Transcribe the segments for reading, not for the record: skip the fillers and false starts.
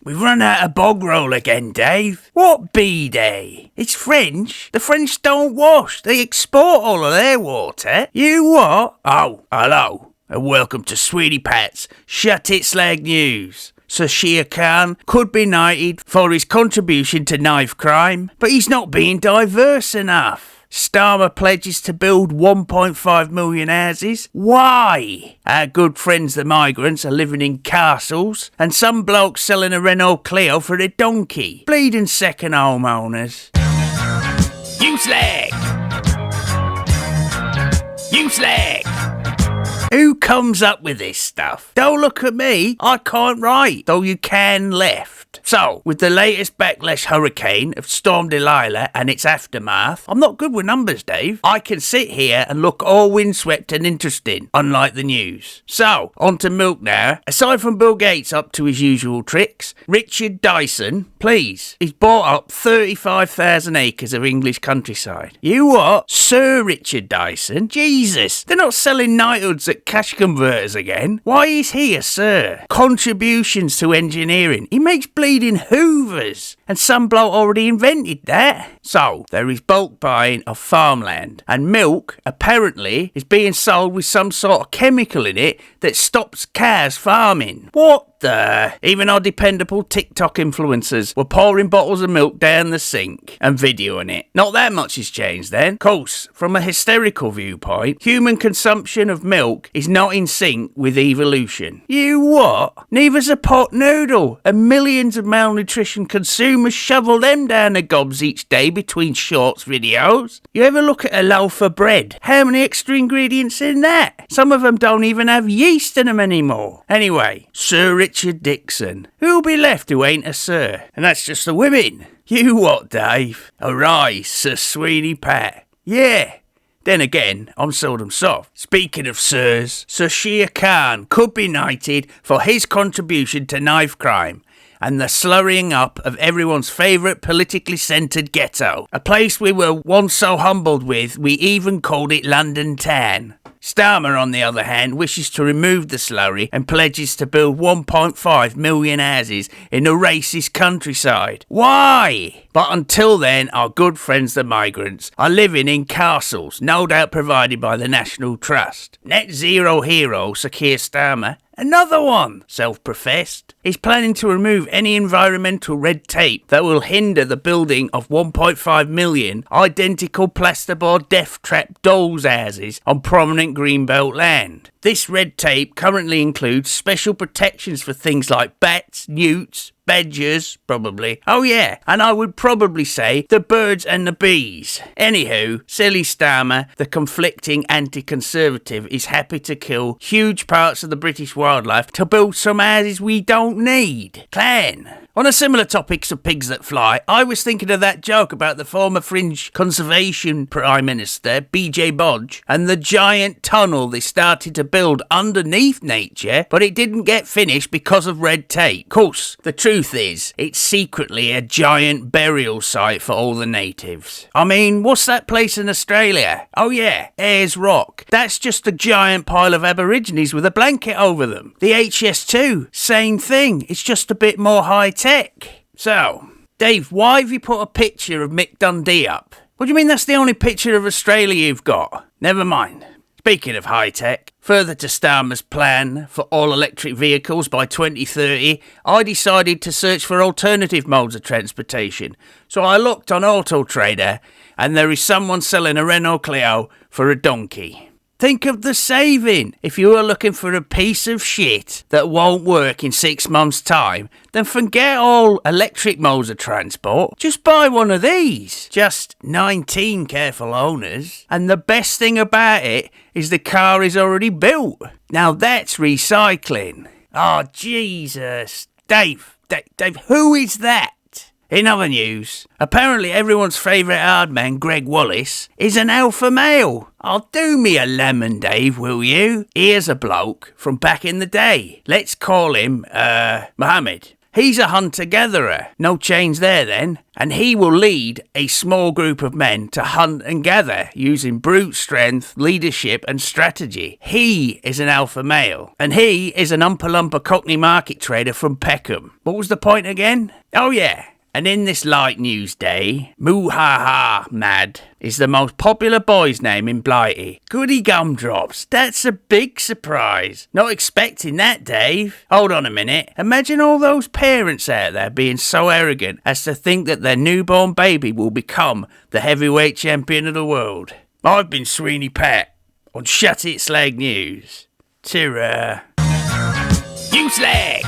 We've run out of bog roll again, Dave. What B-Day? It's French. The French don't wash. They export all of their water. You what? Oh, hello. And welcome to Sweeney Pat's Shut It Slag News. Sir Khan could be knighted for his contribution to knife crime, but he's not being diverse enough. Starmer pledges to build 1.5 million houses. Why? Our good friends the migrants are living in castles, and some blokes selling a Renault Clio for a donkey. Bleeding second homeowners. You slag! You slag! Who comes up with this stuff? Don't look at me, I can't write, though you can left. So, with the latest backlash hurricane of Storm Delilah and its aftermath, I'm not good with numbers, Dave. I can sit here and look all windswept and interesting, unlike the news. So, on to milk now. Aside from Bill Gates up to his usual tricks, Richard Dyson, please, he's bought up 35,000 acres of English countryside. You what? Sir Richard Dyson? Jesus, they're not selling knighthoods at cash converters again. Why is he a sir? Contributions to engineering. He makes bleeding hoovers, and some bloke already invented that. So, there is bulk buying of farmland, and milk, apparently, is being sold with some sort of chemical in it that stops cows farming. What the? Even our dependable TikTok influencers were pouring bottles of milk down the sink and videoing it. Not that much has changed then. Of course, from a hysterical viewpoint, human consumption of milk is not in sync with evolution. You what? Neither's a pot noodle, and millions of malnutrition consumers shovel them down the gobs each day between shorts videos. You ever look at a loaf of bread? How many extra ingredients in that? Some of them don't even have yeast in them anymore. Anyway, Sir Richard Dixon. Who'll be left who ain't a sir? And that's just the women. You what, Dave? Arise, Sir Sweeney Pat. Yeah. Then again, I'm seldom soft. Speaking of sirs, Sir Khan could be knighted for his contribution to knife crime and the slurrying up of everyone's favourite politically centred ghetto. A place we were once so humbled with, we even called it London Town. Starmer, on the other hand, wishes to remove the slurry and pledges to build 1.5 million houses in the racist countryside. Why? But until then, our good friends the migrants are living in castles, no doubt provided by the National Trust. Net zero hero Sir Keir Starmer, another one, self-professed, is planning to remove any environmental red tape that will hinder the building of 1.5 million identical plasterboard death trap dolls houses on prominent greenbelt land. This red tape currently includes special protections for things like bats, newts, badgers, probably. Oh yeah, and I would probably say the birds and the bees. Anywho, silly Starmer, the conflicting anti-conservative, is happy to kill huge parts of the British wildlife to build some houses we don't need. Clan. On a similar topics of pigs that fly, I was thinking of that joke about the former Fringe Conservation Prime Minister, BJ Bodge, and the giant tunnel they started to build underneath nature, but it didn't get finished because of red tape. Of course, the truth is, it's secretly a giant burial site for all the natives. I mean, what's that place in Australia? Oh yeah, Ayers Rock. That's just a giant pile of Aborigines with a blanket over them. The HS2, same thing. It's just a bit more high-tech. So, Dave, why have you put a picture of Mick Dundee up? What do you mean that's the only picture of Australia you've got? Never mind. Speaking of high-tech, further to Starmer's plan for all-electric vehicles by 2030, I decided to search for alternative modes of transportation. So I looked on Auto Trader, and there is someone selling a Renault Clio for a donkey. Think of the saving. If you are looking for a piece of shit that won't work in 6 months' time, then forget all electric modes of transport. Just buy one of these. Just 19 careful owners. And the best thing about it is the car is already built. Now that's recycling. Oh, Jesus. Dave, who is that? In other news, apparently everyone's favourite hard man, Greg Wallace, is an alpha male. Oh, do me a lemon, Dave, will you? Here's a bloke from back in the day. Let's call him, Mohammed. He's a hunter-gatherer. No change there then. And he will lead a small group of men to hunt and gather using brute strength, leadership and strategy. He is an alpha male. And he is an umpa-lumpa cockney market trader from Peckham. What was the point again? Oh yeah. And in this light news day, Moo-ha-ha Mad is the most popular boy's name in Blighty. Goody gumdrops, that's a big surprise. Not expecting that, Dave. Hold on a minute. Imagine all those parents out there being so arrogant as to think that their newborn baby will become the heavyweight champion of the world. I've been Sweeney Pat on Shut It Slag News. Ta-ra. You slag!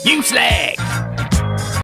You slag!